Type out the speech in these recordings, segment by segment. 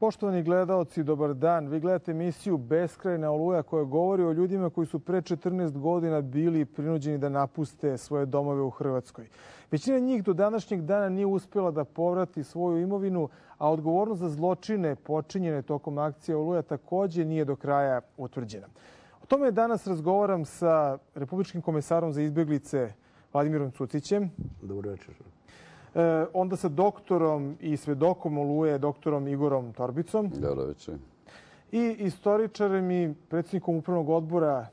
Poštovani gledaoci, dobar dan. Vi gledate emisiju Beskrajna oluja koja govori o ljudima koji su pre 14 godina bili prinuđeni da napuste svoje domove u Hrvatskoj. Većina njih do današnjeg dana nije uspjela da povrati svoju imovinu, a odgovornost za zločine počinjene tokom akcije Oluja također nije do kraja utvrđena. O tome danas razgovaram sa Republičkim komesarom za izbjeglice Vladimirom Cucićem. Dobro večer. Onda sa doktorom i svedokom Oluje, doktorom Igorom Torbicom. Dobro večer. I istoričarem i predsjednikom upravnog odbora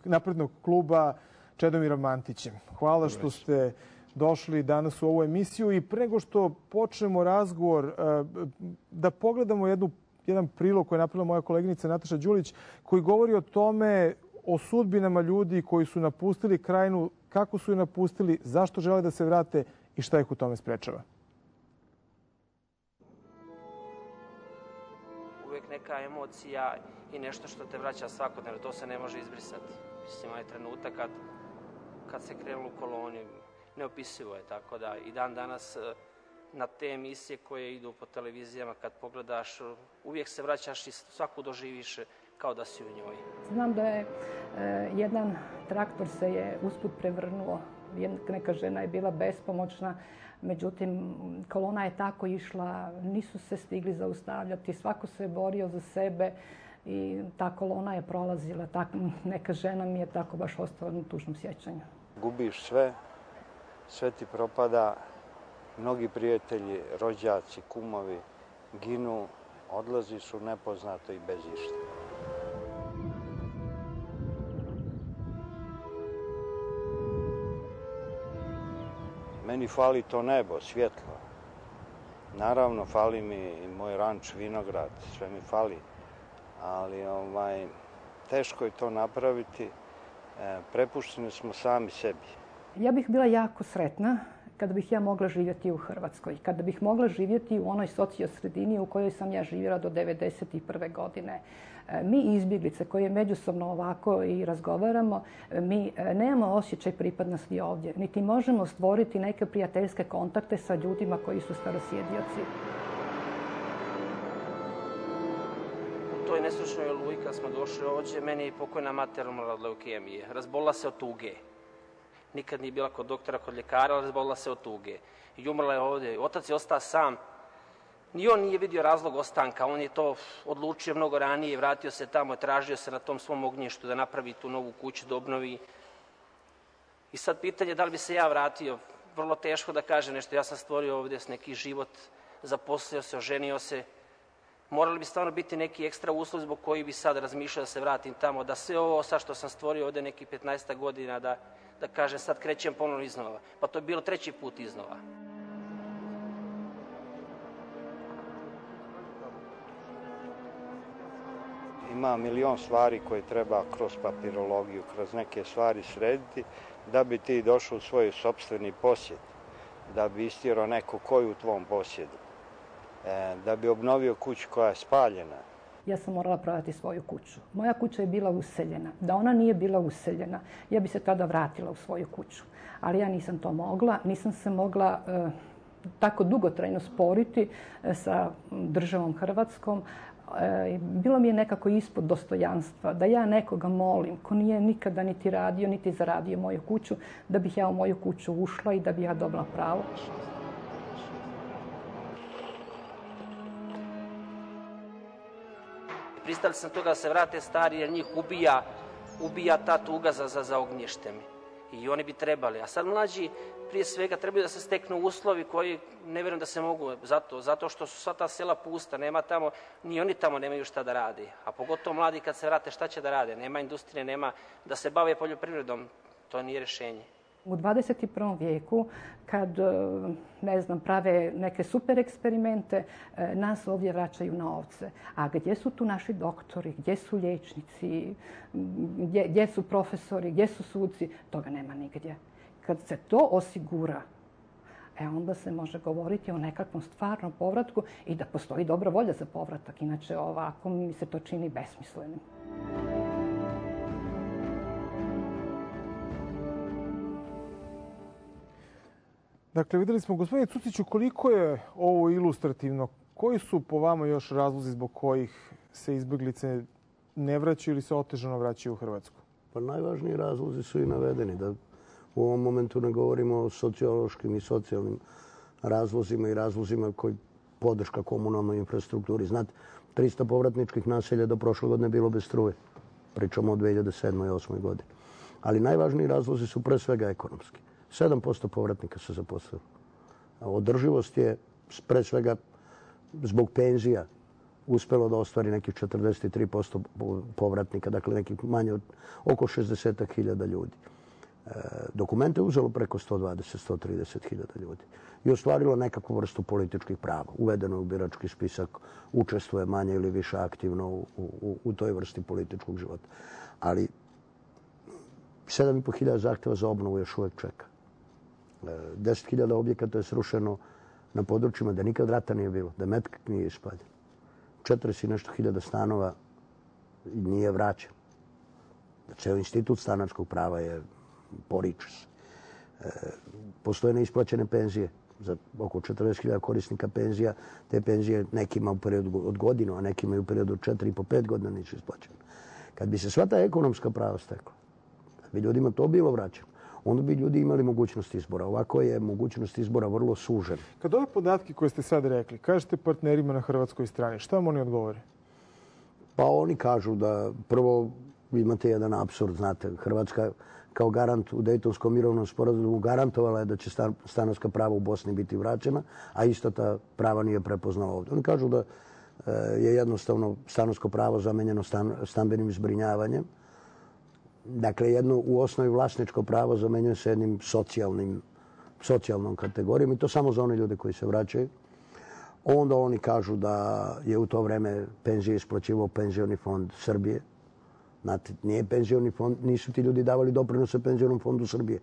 Naprednog kluba Čedomirom Mantićem. Hvala što ste došli danas u ovu emisiju i pre nego što počnemo razgovor, da pogledamo jedan prilog koji je napravila moja koleginica Nataša Đulić, koji govori o tome, o sudbinama ljudi koji su napustili Krajinu, kako su je napustili, zašto žele da se vrate i šta ih u tome sprečava. Uvijek neka emocija i nešto što te vraća svakodnevno, to se ne može izbrisati. Mislim, onaj trenutak kad se krenulo u koloni, neopisivo je, tako da i dan danas na te emisije koje idu po televizijama, kad pogledaš, uvijek se vraćaš i svaku doživiš kao da si u njoj. Znam da je jedan traktor se je usput prevrnuo. Neka žena je bila bespomoćna, međutim kolona je tako išla, nisu se stigli zaustavljati, svako se je borio za sebe i ta kolona je prolazila. Neka žena mi je tako baš ostala na tužnom sjećanju. Gubiš sve, sve ti propada, mnogi prijatelji, rođaci, kumovi ginu, odlaziš u nepoznato i bez išta. Meni fali to nebo, svjetlo. Naravno, fali mi i moj ranč, vinograd, sve mi fali. Ali teško je to napraviti. Prepušteni smo sami sebi. Ja bih bila jako sretna kada bih ja mogla živjeti u Hrvatskoj. Kada bih mogla živjeti u onoj sociosredini u kojoj sam ja živjela do 1991. godine. Mi izbjeglice koje međusobno ovako i razgovaramo, mi nemamo osjećaj pripadnosti ovdje, niti možemo stvoriti neke prijateljske kontakte sa ljudima koji su starosjedioci. U toj neslušnoj Oluji kad smo došli ovdje, meni je pokojna mater umrla od leukemije. Razbolila se od tuge. Nikad nije bila kod doktora, kod ljekara, ali razbolila se od tuge. I umrla je ovdje. Otac je ostao sam. Ni on nije vidio razlog ostanka, on je to odlučio mnogo ranije, vratio se tamo, tražio se na tom svom ognjištu da napravi tu novu kuću, da obnovi. I sad pitanje da li bi se ja vratio, vrlo teško da kažem nešto, ja sam stvorio ovdje neki život, zaposlio se, oženio se. Morali bi stvarno biti neki ekstra uslov zbog koji bi sad razmišljao da se vratim tamo, da sve ovo sad što sam stvorio ovdje nekih 15 godina, da kažem sad krećem ponovno iznova. Pa to je bilo 3. put iznova. Ima milion stvari koje treba kroz papirologiju, kroz neke stvari srediti da bi ti došao u svoj sopstveni posjed, da bi istjerao neko ko je u tvom posjedu, da bi obnovio kuću koja je spaljena. Ja sam morala prodati svoju kuću. Moja kuća je bila useljena. Da ona nije bila useljena, ja bi se tada vratila u svoju kuću. Ali ja nisam to mogla, nisam se mogla tako dugotrajno sporiti sa državom Hrvatskom. Bilo mi je nekako ispod dostojanstva da ja nekoga molim ko nije nikada niti radio, niti zaradio moju kuću, da bih ja u moju kuću ušla i da bi ja dobila pravo. Pristali sam toga da se vrate stari jer njih ubija ta tuga za ognjištem. I oni bi trebali. A sad mlađi prije svega trebaju da se steknu uslovi koji ne vjerujem da se mogu. Zato što su sva ta sela pusta, nema tamo, ni oni tamo nemaju šta da rade. A pogotovo mladi kad se vrate šta će da rade? Nema industrije, nema da se bave poljoprivredom. To nije rješenje. U 21. vijeku, kad, prave neke super eksperimente, nas ovdje vraćaju na ovce. A gdje su tu naši doktori, gdje su liječnici, gdje su profesori, gdje su suci? Toga nema nigdje. Kad se to osigura, onda se može govoriti o nekakvom stvarnom povratku i da postoji dobra volja za povratak. Inače, ovako mi se to čini besmislenim. Dakle, vidjeli smo, gospodine Cuciću, koliko je ovo ilustrativno Koji su po vama još razlozi zbog kojih se izbeglice ne vraćaju ili se otežano vraćaju u Hrvatsku? Pa najvažniji razlozi su i navedeni. Da u ovom momentu ne govorimo o sociološkim i socijalnim razlozima i razlozima koji podrška komunalnoj infrastrukturi. Znate, 300 povratničkih naselja do prošle godine bilo bez struje. Pričamo o 2007. i 2008. godini. Ali najvažniji razlozi su pre svega ekonomski. 7% povratnika se zaposlilo. Održivost je pre svega zbog penzija uspelo da ostvari nekih 43% povratnika, dakle nekih manje od oko 60.000 ljudi. Dokumente je uzelo preko 120-130.000 ljudi i ostvarilo nekakvu vrstu političkih prava. Uvedeno je u birački spisak, učestvuje manje ili više aktivno u toj vrsti političkog života. Ali 7.500 zahtjeva za obnovu još uvijek čeka. 10.000 objekata je srušeno na područjima da nikad rata nije bilo, da metak nije ispaljen. 40 i nešto hiljada stanova nije vraćen. Ceo institut stanarskog prava je poriče se. Postoje neisplaćene penzije za oko 40.000 korisnika penzija. Te penzije nekima u periodu od godinu, a nekima i u periodu od 4,5-5 godina nisu isplaćene. Kad bi se sva ta ekonomska prava stekla, kad bi ljudima to bilo vraćeno, onda bi ljudi imali mogućnost izbora. Ovako je mogućnost izbora vrlo sužena. Kad ove podatke koje ste sad rekli, kažete partnerima na hrvatskoj strani, šta vam oni odgovore? Pa oni kažu da prvo imate jedan apsurd, znate, Hrvatska kao garant u Dejtonskom mirovnom sporazumu garantovala je da će stanarska prava u Bosni biti vraćena, a isto ta prava nije prepoznala ovdje. Oni kažu da je jednostavno stanarsko pravo zamenjeno stambenim zbrinjavanjem. Dakle, jedno u osnovi vlasničko pravo zamenjuje se jednim socijalnom kategorijom i to samo za one ljude koji se vraćaju. Onda oni kažu da je u to vreme penzije isplaćivao penzioni fond Srbije. Znate, nije penzioni fond, nisu ti ljudi davali doprinose penzionom fondu Srbije,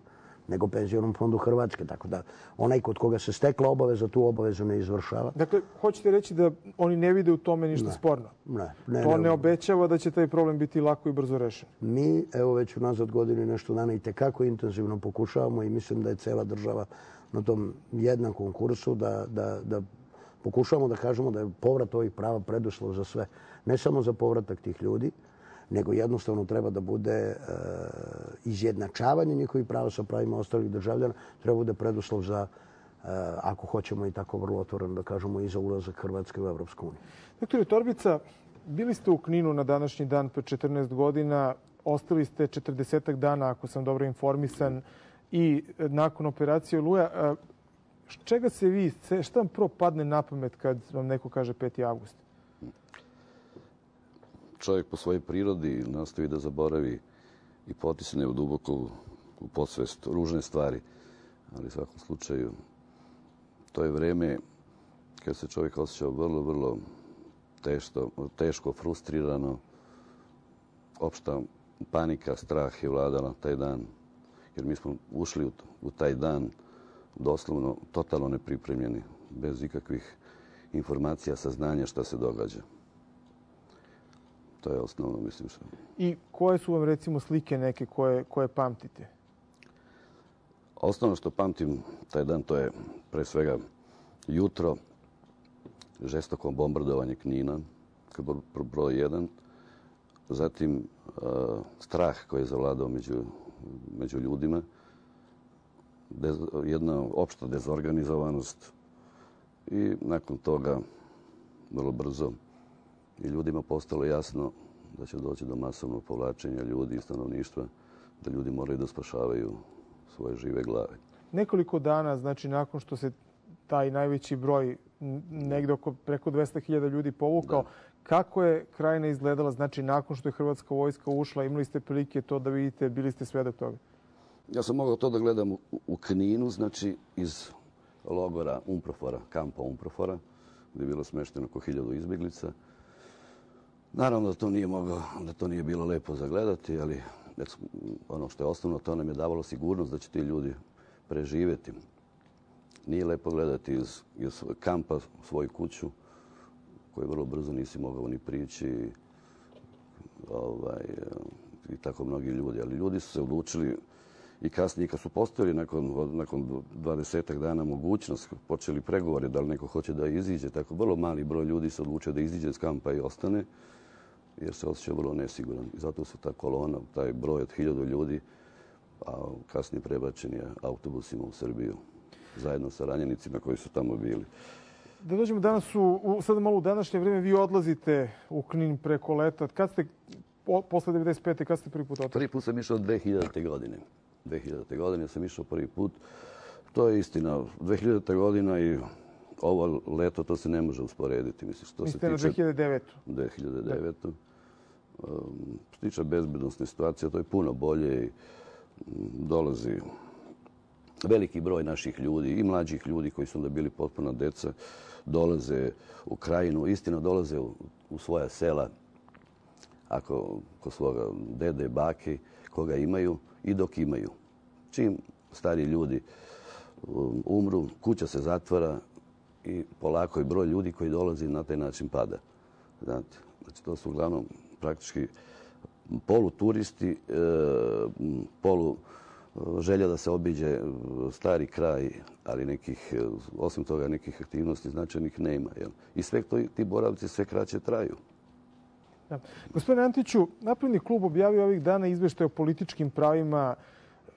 nego penzionom fondu Hrvatske. Tako da onaj kod koga se stekla obaveza, tu obavezu ne izvršava. Dakle, hoćete reći da oni ne vide u tome ništa sporno? Ne. To ne obećava da će taj problem biti lako i brzo rešen? Mi, evo već unazad godinu i nešto dana, i tekako intenzivno pokušavamo i mislim da je cela država na tom jednakom kursu da pokušavamo da kažemo da je povrat ovih prava preduslov za sve. Ne samo za povratak tih ljudi, nego jednostavno treba da bude izjednačavanje njihovih prava sa pravima ostalih državljana, treba bude preduslov za, ako hoćemo i tako vrlo otvoreno da kažemo, i za ulazak Hrvatske u Evropsku uniju. Doktore Torbica, bili ste u Kninu na današnji dan pre 14 godina, ostali ste 40 dana, ako sam dobro informisan, i nakon operacije Oluja. Čega se vi, šta vam prvo padne na pamet kad vam neko kaže 5. avgust? Čovjek po svojoj prirodi nastoji da zaboravi i potisne u duboko u podsvest ružne stvari. Ali u svakom slučaju to je vreme kad se čovjek osjećao vrlo, vrlo teško, frustrirano. Opšta panika, strah je vladala taj dan. Jer mi smo ušli u taj dan doslovno totalno nepripremljeni, bez ikakvih informacija, saznanja šta se događa. To je osnovno, mislim. I koje su vam, recimo, slike neke koje pamtite? Osnovno što pamtim taj dan, to je pre svega jutro, žestoko bombardovanje Knina, broj 1. Zatim strah koji je zavladao među ljudima, jedna opšta dezorganizovanost i nakon toga vrlo brzo i ljudima postalo jasno da će doći do masovnog povlačenja ljudi i stanovništva, da ljudi moraju da spašavaju svoje žive glave. Nekoliko dana, znači nakon što se taj najveći broj, negdje oko preko 200.000 ljudi povukao, kako je Krajina izgledala, znači nakon što je Hrvatska vojska ušla, imali ste prilike to da vidite, bili ste svedok toga? Ja sam mogao to da gledam u Kninu, znači iz logora Umprofora, kampa Umprofora, gdje je bilo smešteno oko 1000 izbjeglica. Naravno da to nije bilo lepo za gledati, ali ono što je osnovno, to nam je davalo sigurnost da će ti ljudi preživjeti. Nije lepo gledati iz kampa svoju kuću, koju vrlo brzo nisi mogao ni prići, i tako mnogi ljudi. Ali ljudi su se odlučili I kasnije kad su postavili nakon 20 dana mogućnost, počeli pregovori da li neko hoće da iziđe, tako vrlo mali broj ljudi se odlučio da iziđe iz kampa i ostane, jer se osjeća vrlo nesiguran. I zato se ta kolona, taj broj od 1000 ljudi, a kasnije prebačen je autobusima u Srbiju, zajedno sa ranjenicima koji su tamo bili. Da dođemo danas sada malo u današnje vrijeme, vi odlazite u Knin preko leta. Kad ste, posle 95. kad ste prvi put otišli? Prvi put sam išao 2000. godine. 2000. godine sam išao prvi put. To je istina. 2000. godina i ovo leto, to se ne može usporediti. Mislite na 2009. 2009. Što se tiče bezbednostne situacije, to je puno bolje i dolazi veliki broj naših ljudi i mlađih ljudi koji su onda bili potpuno deca, dolaze u Krajinu, istina dolaze u svoja sela, ako kod svoga dede, bake, koga imaju i dok imaju. Čim stari ljudi umru, kuća se zatvara i polako i broj ljudi koji dolazi na taj način pada. Znate, znači to su uglavnom praktički poluturisti, želja da se obiđe stari kraj, ali osim toga nekih aktivnosti značajnih nema. I sve ti boravci sve kraće traju. Da. Gospodine Antiću, Napredni klub objavio ovih dana izveštaj o političkim pravima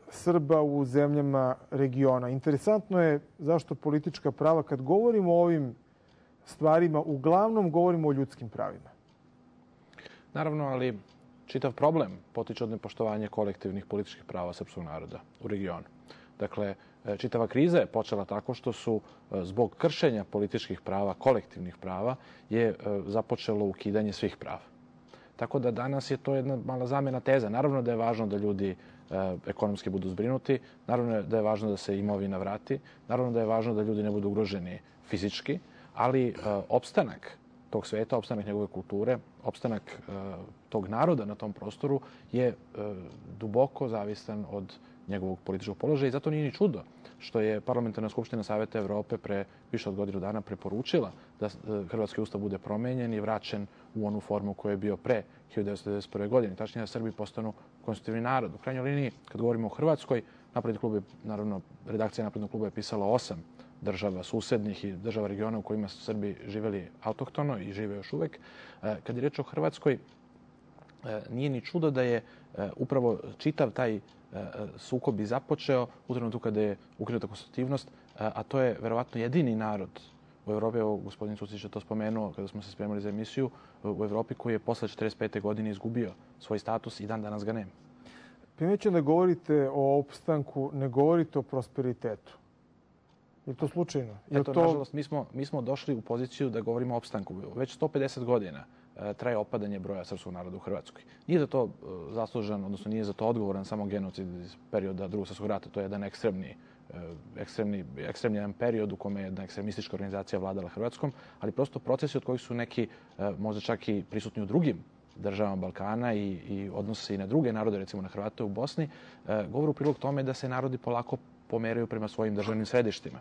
Srba u zemljama regiona. Interesantno je zašto politička prava, kad govorimo o ovim stvarima, uglavnom govorimo o ljudskim pravima. Naravno, ali čitav problem potiče od nepoštovanja kolektivnih političkih prava srpskog naroda u regionu. Dakle, čitava kriza je počela tako što su zbog kršenja političkih prava, kolektivnih prava, je započelo ukidanje svih prava. Tako da danas je to jedna mala zamjena teza. Naravno da je važno da ljudi ekonomski budu zbrinuti, naravno da je važno da se imovina vrati, naravno da je važno da ljudi ne budu ugroženi fizički, ali opstanak tog sveta, opstanak njegove kulture, opstanak tog naroda na tom prostoru je duboko zavisan od njegovog političkog položaja i zato nije ni čudo što je Parlamentarna skupština Saveta Evrope pre više od godinu dana preporučila da Hrvatski ustav bude promenjen i vraćen u onu formu koja je bio pre 1991. godine. Tačnije da Srbi postanu konstitutivni narod. U krajnjoj liniji, kad govorimo o Hrvatskoj, redakcija Naprednog kluba je pisala 8 država susednih i država regiona u kojima su Srbi živeli autohtono i žive još uvek. Kad je reč o Hrvatskoj, nije ni čudo da je upravo čitav taj sukob i započeo u trenutku kada je ukinuta konstitutivnost, a to je verovatno jedini narod u Evropi, evo gospodin Cucić je to spomenuo kada smo se spremali za emisiju, u Evropi koji je posle 1945. godine izgubio svoj status i dan danas ga nema. Primećujem da govorite o opstanku, ne govorite o prosperitetu. Je to slučajno? Nažalost, mi smo došli u poziciju da govorimo o opstanku. Već 150 godina traje opadanje broja srpskog naroda u Hrvatskoj. Nije za to zaslužan, odnosno nije za to odgovoran samo genocid iz perioda Drugog svjetskog rata. To je jedan ekstremni jedan period u kome je jedna ekstremistička organizacija vladala Hrvatskom, ali prosto procesi od kojih su neki možda čak i prisutni u drugim državama Balkana i odnose se i na druge narode, recimo na Hrvate u Bosni, govore u prilog tome da se narodi polako pomeraju prema svojim državnim središtima.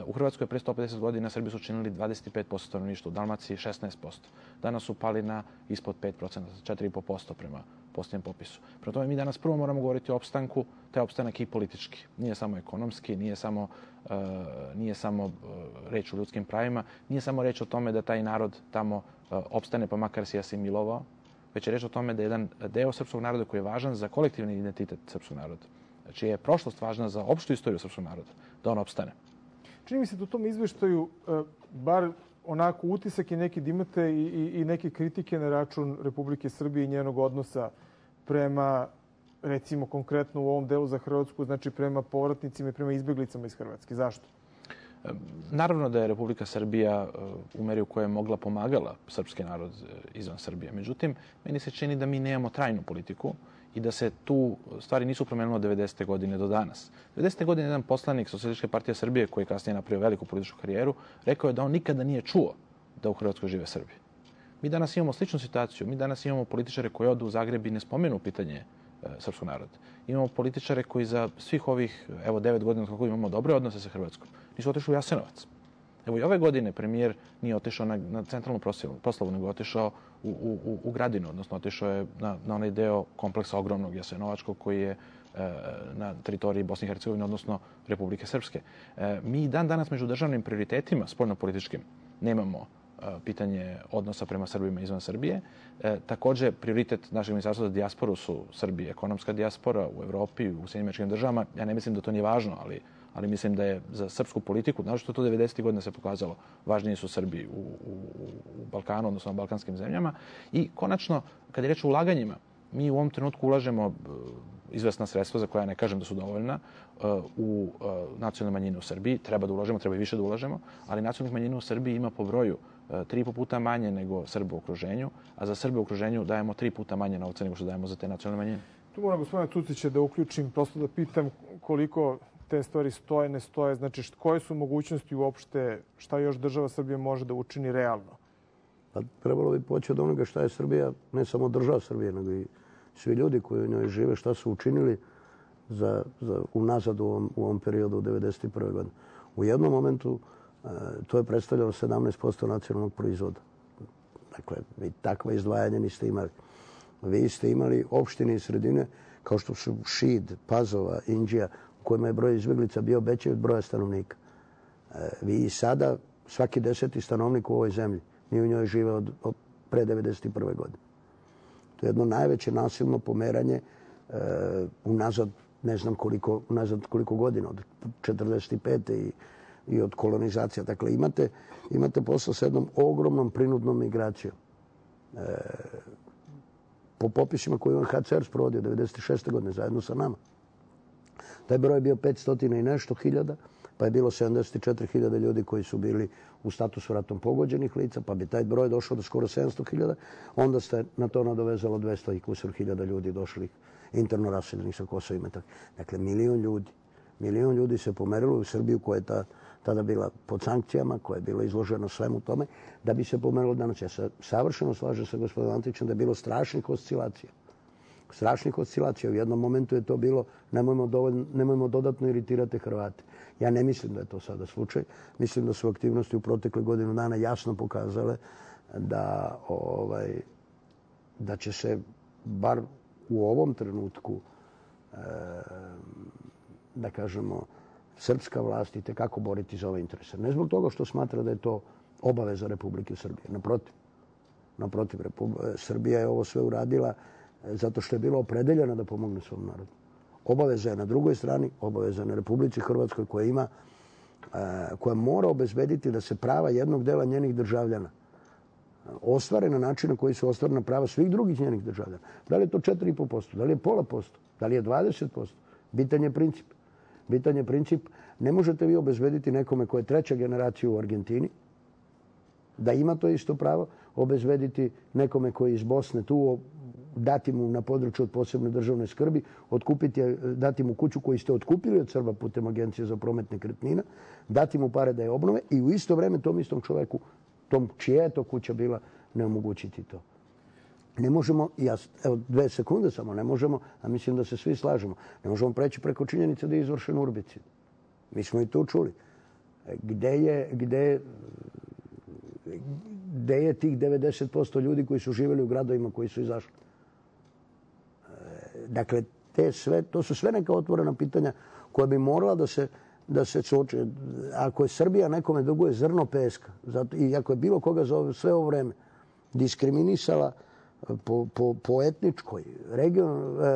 U Hrvatskoj pre 150 godina Srbi su činili 25% stanovništva, u Dalmaciji 16%. Danas su pali na ispod 5%, 4,5% prema posljednjem popisu. Prema tome mi danas prvo moramo govoriti o opstanku, taj opstanak i politički. Nije samo ekonomski, nije samo reč o ljudskim pravima, nije samo reč o tome da taj narod tamo opstane pa makar se asimilovao, već je reč o tome da je jedan deo srpskog naroda koji je važan za kolektivni identitet srpskog naroda, čija je prošlost važna za opštu istoriju srpskog naroda, da on opstane. Čini mi se da u tom izveštaju, bar onako utisak je neki da imate i neke kritike na račun Republike Srbije i njenog odnosa prema, recimo konkretno u ovom delu za Hrvatsku, znači prema povratnicima i prema izbjeglicama iz Hrvatske. Zašto? Naravno da je Republika Srbija u meri u kojoj je mogla pomagala srpski narod izvan Srbije. Međutim, meni se čini da mi nemamo trajnu politiku i da se tu stvari nisu promenile od 90. godine do danas. 90. godine jedan poslanik Socijalističke partije Srbije, koji je kasnije napravio veliku političku karijeru, rekao je da on nikada nije čuo da u Hrvatskoj žive Srbi. Mi danas imamo sličnu situaciju. Mi danas imamo političare koji odu u Zagreb i ne spomenu pitanje srpskog naroda. Imamo političare koji za svih ovih 9 godina kako imamo dobre odnose sa Hrvatskom nisu otišli u Jasenovac. Evo i ove godine premijer nije otišao na centralnu proslavu, nego otišao u Gradinu, odnosno otišao je na onaj deo kompleksa ogromnog Jasenovačkog koji je na teritoriji Bosne i Hercegovine, odnosno Republike Srpske. Mi dan danas među državnim prioritetima spoljnopolitičkim nemamo pitanje odnosa prema Srbima izvan Srbije. Takođe, prioritet našeg ministarstva za dijasporu su Srbi, ekonomska dijaspora u Evropi, u Sjedinjenim Američkim Državama. Ja ne mislim da to nije važno, ali mislim da je za srpsku politiku, naročito to 90. godina se pokazalo, važniji su Srbi u Balkanu, odnosno na balkanskim zemljama. I konačno, kad je reč o ulaganjima, mi u ovom trenutku ulažemo izvesna sredstva za koja ne kažem da su dovoljna u nacionalne manjine u Srbiji. Treba da ulažemo, treba i više da ulažemo, ali nacionalnih manjina u Srbiji ima po broju 3,5 puta manje nego Srbe u okruženju, a za Srbe u okruženju dajemo 3 puta manje novca nego što dajemo za te nacionalne manjine. Tu moram gospodina Tucića da uključim, prosto da pitam koliko te stvari stoje, ne stoje. Znači, koje su mogućnosti uopšte, šta još država Srbija može da učini realno? Pa trebalo bi poći od onoga šta je Srbija, ne samo država Srbije, nego i svi ljudi koji u njoj žive, šta su učinili unazad u ovom periodu u 1991. godine. U jednom momentu to je predstavljalo 17% nacionalnog proizvoda. Dakle, vi takva izdvajanja niste imali. Vi ste imali opštine i sredine kao što su Šid, Pazova, Inđija, u kojima je broj izbjeglica bio veći od broja stanovnika. Vi sada, svaki 10. stanovnik u ovoj zemlji, mi u njoj žive od pre 1991. godine. To je jedno najveće nasilno pomeranje unazad, ne znam koliko godina, od 1945. i od kolonizacija. Dakle, imate posao s jednom ogromnom prinudnom migracijom. Po popisima koje UNHCR sprovodio 1996. godine zajedno sa nama. Taj broj je bio 500 i nešto hiljada, pa je bilo 74.000 ljudi koji su bili u statusu ratom pogođenih lica, pa bi taj broj došao do skoro 700.000. Onda ste na to nadovezalo 200 i kusur hiljada ljudi došlih interno raseljenih sa Kosova i Metohije. Dakle, milion ljudi se pomerilo u Srbiju koja je tada bila pod sankcijama, koja je bila izložena svemu tome, da bi se pomerilo danas. Ja se savršeno slažem sa gospodinom Antićem da je bilo strašnih oscilacija. U jednom momentu je to bilo nemojmo dodatno iritirati Hrvate. Ja ne mislim da je to sada slučaj. Mislim da su aktivnosti u protekle godinu dana jasno pokazale da će se bar u ovom trenutku da kažemo srpska vlast i tekako boriti za ove interese. Ne zbog toga što smatra da je to obaveza Republike Srbije. Naprotiv, Srbija je ovo sve uradila zato što je bila opredeljena da pomogne svom narodu. Obaveza je na drugoj strani, obaveza na Republici Hrvatskoj koja mora obezbediti da se prava jednog dela njenih državljana ostvare na način na koji su ostvarena prava svih drugih njenih državljana. Da li je to 4,5%, da li je 0,5%, da li je 20%? Bitan je princip. Ne možete vi obezbediti nekome ko je treća generacija u Argentini da ima to isto pravo, obezbediti nekome koji je iz Bosne tu, dati mu na području od posebne državne skrbi, dati mu kuću koju ste otkupili od Srba putem Agencije za promet nekretnina, dati mu pare da je obnove i u isto vreme tom istom čoveku, čija je to kuća bila, ne omogućiti to. Ne možemo, evo 2 sekunde samo, ne možemo, a mislim da se svi slažemo, ne možemo preći preko činjenice da je izvršen urbicid. Mi smo i to čuli. Gde je tih 90% ljudi koji su živjeli u gradovima koji su izašli? Dakle, to su sve neka otvorena pitanja koja bi morala da se suoče. Ako je Srbija nekome duguje zrno peska i ako je bilo koga za sve ovo vreme diskriminisala po etničkoj,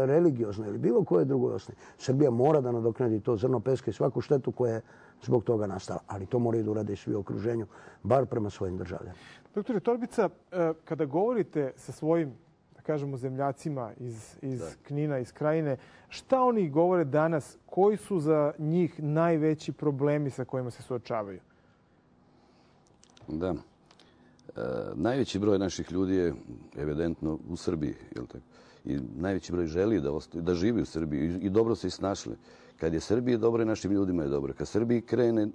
religioznoj ili bilo koje drugoj osnovi, Srbija mora da nadoknadi to zrno peska i svaku štetu koja je zbog toga nastala. Ali to moraju da urade i svi u okruženju, bar prema svojim državljanima. Doktore Torbica, kada govorite sa svojim, da kažemo, zemljacima iz Knina, iz Krajine, šta oni govore danas? Koji su za njih najveći problemi sa kojima se suočavaju? Da. Najveći broj naših ljudi je evidentno u Srbiji. I najveći broj želi da živi u Srbiji i dobro se i snašli. Kad je Srbiji dobro, i našim ljudima je dobro. Kad Srbiji krene,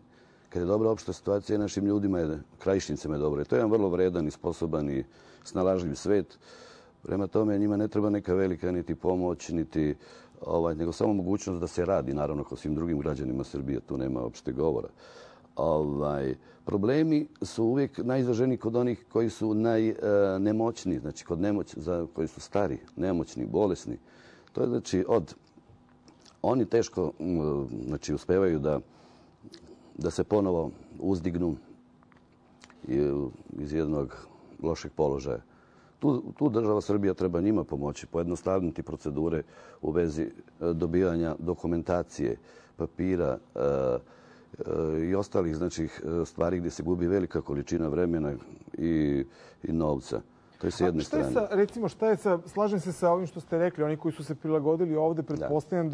kad je dobra opšta situacija, i našim ljudima, krajišnicama je dobro. To je jedan vrlo vredan i sposoban i snalažljiv svet. Prema tome, njima ne treba neka velika niti pomoć, nego samo mogućnost da se radi, naravno, kao svim drugim građanima Srbije. Tu nema opšte govora. Problemi su uvijek najizraženiji kod onih koji su najnemoćniji, znači koji su stari, nemoćni, bolesni. To je znači oni teško uspevaju da se ponovo uzdignu iz jednog lošeg položaja. Tu država Srbija treba njima pomoći, pojednostavniti procedure u vezi dobivanja dokumentacije, papira i ostalih stvari gdje se gubi velika količina vremena i novca. To je s jedne strane. Recimo, slažem se sa ovim što ste rekli, oni koji su se prilagodili ovde, pretpostavljam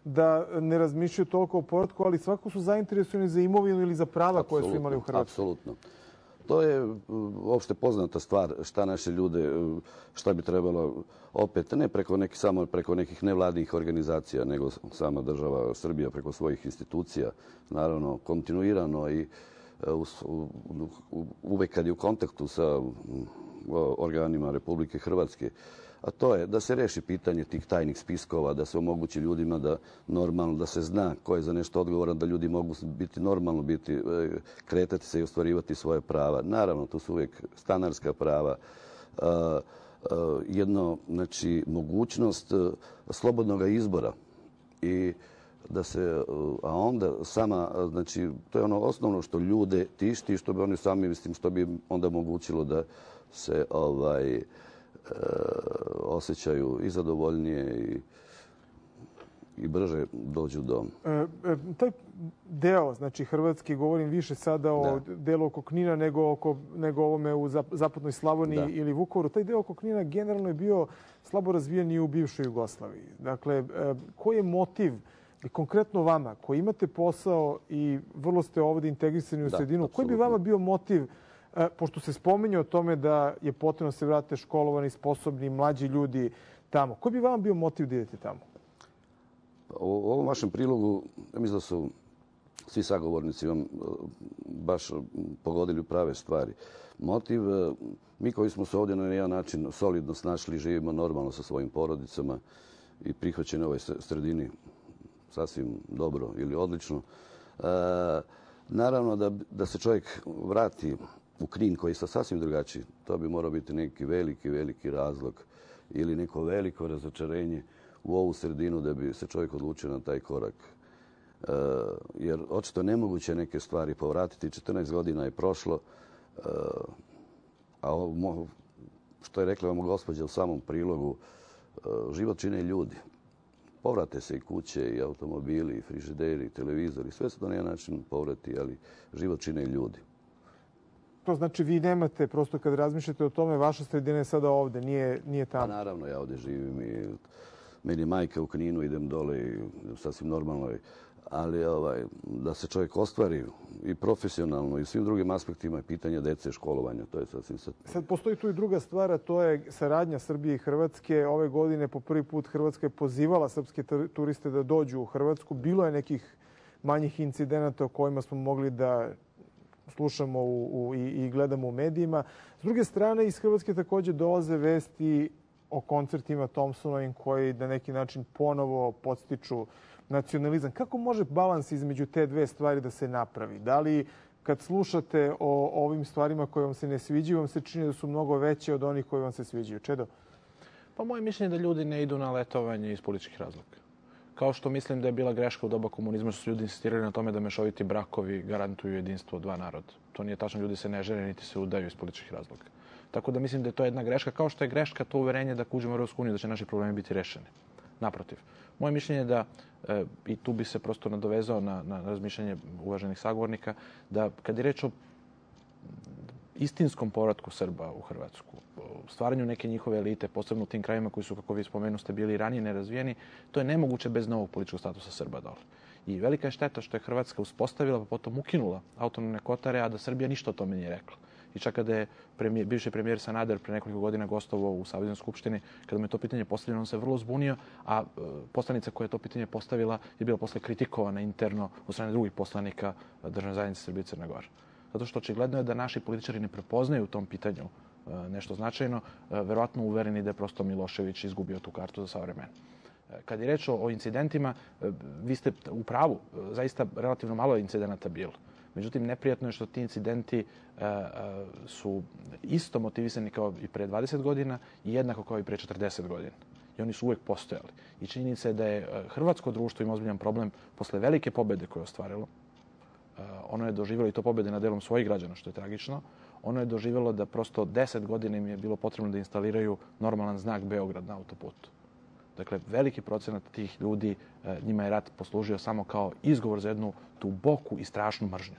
da ne razmišljaju toliko o povratku, ali svako su zainteresovani za imovinu ili za prava koje su imali u Hrvatskoj. Apsolutno. To je opšte poznata stvar šta naše ljude, šta bi trebalo opet, ne samo preko nekih nevladnih organizacija, nego sama država Srbija preko svojih institucija, naravno kontinuirano i uvek kad je u kontaktu sa organima Republike Hrvatske, a to je da se reši pitanje tih tajnih spiskova, da se omogući ljudima da normalno, da se zna ko je za nešto odgovoran, da ljudi mogu normalno kretati se i ostvarivati svoje prava. Naravno, to su uvijek stanarska prava, mogućnost slobodnog izbora i da se, a onda to je ono osnovno što ljude tišti, što bi oni sami, što bi onda omogućilo da se osjećaju i zadovoljnije i brže dođu do... Taj deo, znači Hrvatski, govorim više sada o delu oko Knina nego ovome u zapadnoj Slavoniji ili Vukovaru. Taj deo oko Knina generalno je bio slabo razvijen i u bivšoj Jugoslaviji. Dakle, koji je motiv, konkretno vama, koji imate posao i vrlo ste ovdje integrisani u sredinu, koji bi vama bio motiv, pošto se spominje o tome da je potrebno se vrate školovani, sposobni, mlađi ljudi tamo, koji bi vama bio motiv da idete tamo? U ovom vašem prilogu, ja mislim da su svi sagovornici vam baš pogodili u prave stvari. Motiv, mi koji smo se ovdje na jedan način solidno snašli, živimo normalno sa svojim porodicama i prihvaćeni u ovoj sredini sasvim dobro ili odlično. Naravno da se čovjek vrati u Knin koji je sasvim drugačiji, to bi morao biti neki veliki razlog ili neko veliko razočarenje u ovu sredinu da bi se čovjek odlučio na taj korak. Jer očito nemoguće neke stvari povratiti. 14 godina je prošlo, a što je rekla vam gospođa u samom prilogu, život čine ljudi. Povrate se i kuće, i automobili, i frižideri, i televizori. Sve se to na jedan način povrati, ali život čine ljudi. To znači vi nemate, prosto kad razmišljate o tome, vaša sredina je sada ovde, nije tamo. Pa naravno, ja ovdje živim i meni je majka u Kninu, idem dole i sasvim normalno. Ali da se čovjek ostvari i profesionalno i svim drugim aspektima je pitanje dece, školovanja. To je sasvim sad. Sad postoji tu i druga stvar, a to je saradnja Srbije i Hrvatske. Ove godine po prvi put Hrvatska je pozivala srpske turiste da dođu u Hrvatsku. Bilo je nekih manjih incidenata o kojima smo mogli da slušamo i gledamo u medijima. S druge strane, iz Hrvatske također dolaze vesti o koncertima Thompsonovim koji na neki način ponovo podstiču nacionalizam. Kako može balans između te dve stvari da se napravi? Da li kad slušate o ovim stvarima koje vam se ne sviđaju, vam se čini da su mnogo veće od onih koje vam se sviđaju? Čedo? Pa moje mišljenje je da ljudi ne idu na letovanje iz političkih razloga. Kao što mislim da je bila greška u doba komunizma što su ljudi insistirali na tome da mešoviti brakovi garantuju jedinstvo dva naroda. To nije tačno, ljudi se ne žene niti se udaju iz političkih razloga. Tako da mislim da je to jedna greška, kao što je greška to uverenje da uđemo u Europsku uniju, da će naši problemi biti rešeni. Naprotiv. Moje mišljenje je da, i tu bi se prosto nadovezao na razmišljanje uvaženih sagovornika, da kad je reč o istinskom povratku Srba u Hrvatsku, stvaranju neke njihove elite, posebno u tim krajima koji su, kako vi spomenuste, bili ranije nerazvijeni, to je nemoguće bez novog političkog statusa Srba dole. I velika je šteta što je Hrvatska uspostavila pa potom ukinula autonomne kotare, a da Srbija ništa o tome nije rekla. I čak kada je bivši premijer Sanader pre nekoliko godina gostovao u Saveznoj skupštini, kada mu je to pitanje postavljeno, on se vrlo zbunio, a poslanica koja je to pitanje postavila je bila posle kritikovana interno od strane drugih poslanika Državne zajednice Srbije i Crne Gore. Zato što očigledno je da naši političari ne prepoznaju u tom pitanju nešto značajno, verovatno uvereni da je prosto Milošević izgubio tu kartu za sva vremena. Kad je reč o incidentima, vi ste u pravu, zaista relativno malo incidenata bilo. Međutim, neprijatno je što ti incidenti su isto motivisani kao i pre 20 godina i jednako kao i pre 40 godina. I oni su uvek postojali. I činjenica je da je hrvatsko društvo ima ozbiljan problem posle velike pobede koje je ostvarilo. Ono je doživjelo i to pobede na delom svojih građana, što je tragično. Ono je doživjelo da prosto 10 godina im je bilo potrebno da instaliraju normalan znak Beograd na autoputu. Dakle, veliki procenat tih ljudi, njima je rat poslužio samo kao izgovor za jednu duboku i strašnu mržnju.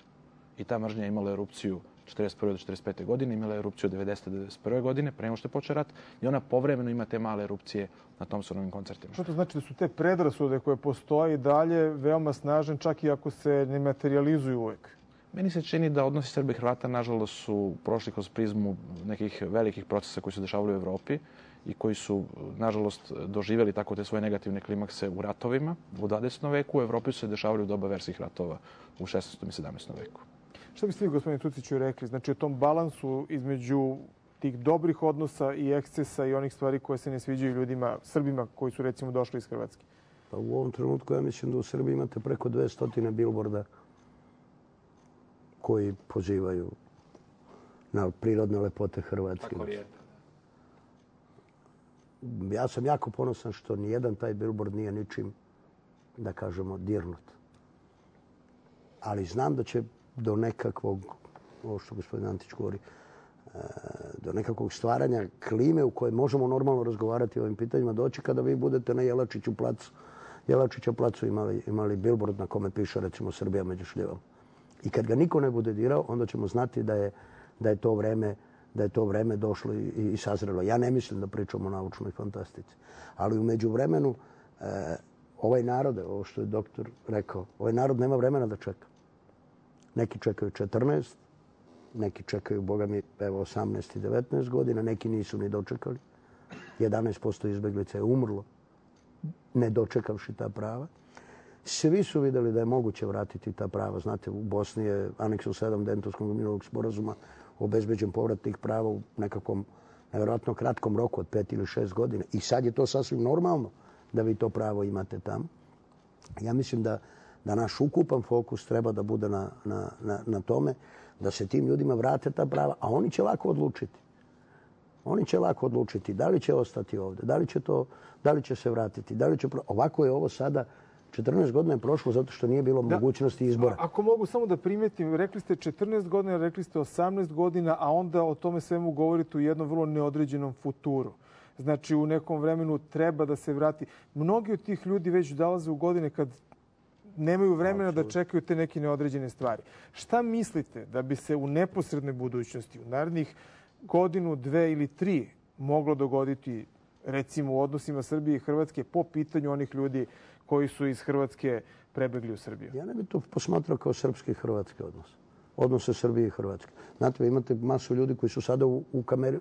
I ta mržnja je imala erupciju 41. do 45. godine, imala je erupciju od 90. do 91. godine, pre nego što je počeo rat, i ona povremeno ima te male erupcije na Thompsonovim koncertima. Što to znači da su te predrasude koje postoje i dalje veoma snažne, čak i ako se ne materializuju uvek? Meni se čini da odnosi Srba i Hrvata, nažalost, su prošli kroz prizmu nekih velikih procesa koji se dešavali u Evropi i koji su, nažalost, doživjeli tako te svoje negativne klimakse u ratovima u 20. veku. U Evropi su se dešavali u doba versih ratova u 16. i 17. veku. Šta biste vi, gospodine Tuciću, rekli? Znači, o tom balansu između tih dobrih odnosa i ekscesa i onih stvari koje se ne sviđaju ljudima, Srbima koji su, recimo, došli iz Hrvatske? Pa u ovom trenutku ja mislim da u Srbiji imate preko 200 bilborda koji pozivaju na prirodne lepote Hrvatske. Tako li je? Ja sam jako ponosan što nijedan taj bilbord nije ničim, da kažemo, dirnut. Ali znam da će do nekakvog, ovo što gospodin Antić govori, do nekakvog stvaranja klime u kojoj možemo normalno razgovarati o ovim pitanjima doći kada vi budete na Jelačića placu imali bilbord na kome piše, recimo, Srbija među šljivama. I kad ga niko ne bude dirao, onda ćemo znati da je to vreme došlo i sazrelo. Ja ne mislim da pričamo o naučnoj fantastici. Ali u međuvremenu ovaj narod, ovo što je doktor rekao, ovaj narod nema vremena da čeka. Neki čekaju 14, neki čekaju, boga mi, evo 18 i 19 godina, neki nisu ni dočekali. 11% izbeglica je umrlo, ne dočekavši ta prava. Svi su vidjeli da je moguće vratiti ta prava. Znate, u Bosni je aneksom 7 Daytonskog mirovnog sporazuma obezbeđen povrat tih prava u nekakvom nevjerojatno kratkom roku od 5 ili 6 godina. I sad je to sasvim normalno da vi to pravo imate tamo. Ja mislim da naš ukupan fokus treba da bude na tome da se tim ljudima vrate ta prava, a oni će lako odlučiti. Oni će lako odlučiti da li će ostati ovdje, da li će se vratiti, ovako je ovo sada. 14 godina je prošlo zato što nije bilo mogućnosti izbora. Ako mogu samo da primetim, rekli ste 14 godina, rekli ste 18 godina, a onda o tome svemu govorite u jednom vrlo neodređenom futuru. Znači, u nekom vremenu treba da se vrati. Mnogi od tih ljudi već dolaze u godine kad nemaju vremena da čekaju te neke neodređene stvari. Šta mislite da bi se u neposrednoj budućnosti, u narednih godinu, 2 ili 3 moglo dogoditi, recimo u odnosima Srbije i Hrvatske, po pitanju onih ljudi koji su iz Hrvatske prebegli u Srbiju? Ja ne bih to posmatrao kao srpski i hrvatski odnos. Odnose Srbije i Hrvatske. Znate, vi imate masu ljudi koji su sada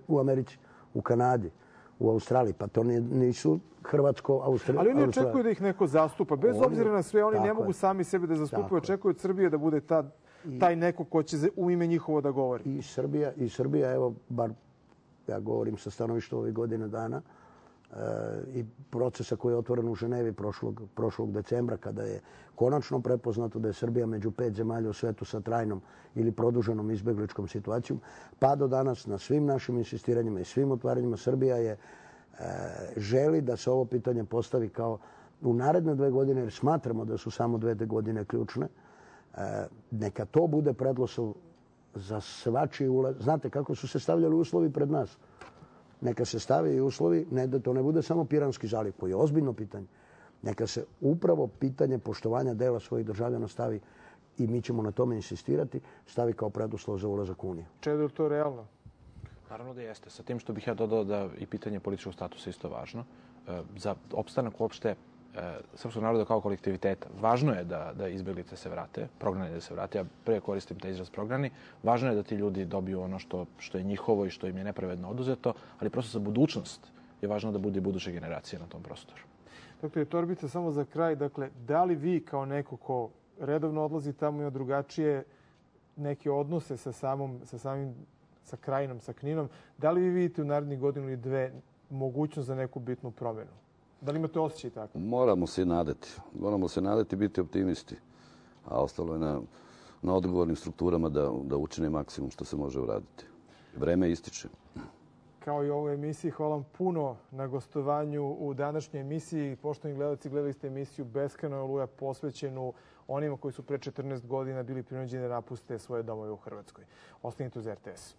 u Americi, u Kanadi, u Australiji. Pa to nisu hrvatsko-australiji. Ali oni očekuju da ih neko zastupa. Bez obzira na sve, oni ne mogu sami sebe da zastupaju. Očekuju od Srbije da bude taj neko ko će u ime njihovo da govori. I Srbija, evo, bar ja govorim sa stanovišta ovih godina dana, i procesa koji je otvoren u Ženevi prošlog decembra, kada je konačno prepoznato da je Srbija među 5 zemalja u svetu sa trajnom ili produženom izbegličkom situacijom, pa do danas na svim našim insistiranjima i svim otvaranjima Srbija je želi da se ovo pitanje postavi kao u naredne 2 godine, jer smatramo da su samo 2 godine ključne. Neka to bude predloslov za svačiji ulaz. Znate kako su se stavljali uslovi pred nas? Neka se stave i uslovi, da to ne bude samo Piranski zaliv, koji je ozbiljno pitanje. Neka se upravo pitanje poštovanja dela svojih državljana stavi, i mi ćemo na tome insistirati, stavi kao preduslov za ulazak u Uniju. Čedo, to realno? Naravno da jeste. Sa tim što bih ja dodao da i pitanje političkog statusa isto važno. Za opstanak uopšte srpskog naroda kao kolektiviteta. Važno je da izbeglice se vrate, prognani da se vrate. Ja prije koristim taj izraz prognani. Važno je da ti ljudi dobiju ono što je njihovo i što im je nepravedno oduzeto, ali prosto za budućnost je važno da bude i buduće generacije na tom prostoru. Doktor Torbica, samo za kraj, dakle, da li vi kao neko ko redovno odlazi tamo i od drugačije neke odnose sa krajinom, sa Kninom, da li vi vidite u narednih godinu ili 2 mogućnost za neku bitnu promjenu? Da li imate osjećaj tako? Moramo se nadati i biti optimisti. A ostalo je na na odgovornim strukturama da učine maksimum što se može uraditi. Vreme ističe. Kao i u ovoj emisiji, hvala vam puno na gostovanju u današnjoj emisiji. Poštovani gledalci, gledali ste emisiju Beskrajna oluja posvećenu onima koji su pre 14 godina bili prinuđeni da napuste svoje domove u Hrvatskoj. Ostanite uz RTS.